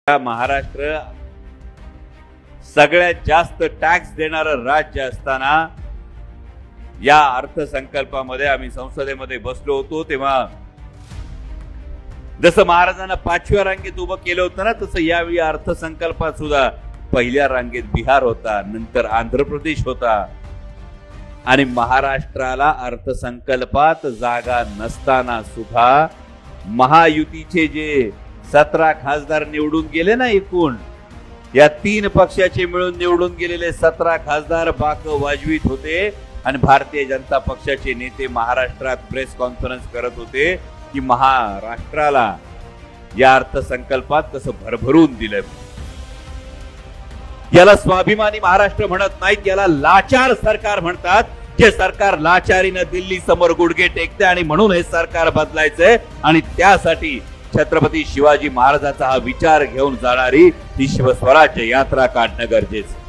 महाराष्ट्र सगळ्यात जास्त टॅक्स देणारं राज्य असताना या अर्थसंकल्पामध्ये आम्ही संसदेमध्ये बसलो होतो तेव्हा जसं महाराजांना 5व्या रांगेत उभं केलं होतं ना, तसं यावेळी अर्थसंकल्पात सुद्धा पहिल्या रांगेत बिहार होता, नंतर आंध्र प्रदेश होता आणि महाराष्ट्राला अर्थसंकल्पात जागा नसताना सुद्धा महायुतीचे जे 17 खासदार निवडून गेले ना, एकूण या 3 पक्षाचे मिळून निवडून गेलेले 17 खासदार बाक वाजवीत होते आणि भारतीय जनता पक्षाचे नेते महाराष्ट्रात प्रेस कॉन्फरन्स करत होते की महाराष्ट्राला या अर्थसंकल्पात कसं भरभरून दिलंय। याला स्वाभिमानी महाराष्ट्र म्हणत नाहीत, याला लाचार सरकार म्हणतात, जे सरकार लाचारीनं दिल्ली समोर गुडघे टेकते आणि म्हणून हे सरकार बदलायचंय आणि त्यासाठी छत्रपती शिवाजी महाराजांचा हा विचार घेऊन जाणारी ही शिवस्वराज्य यात्रा काढणं गरजेचं।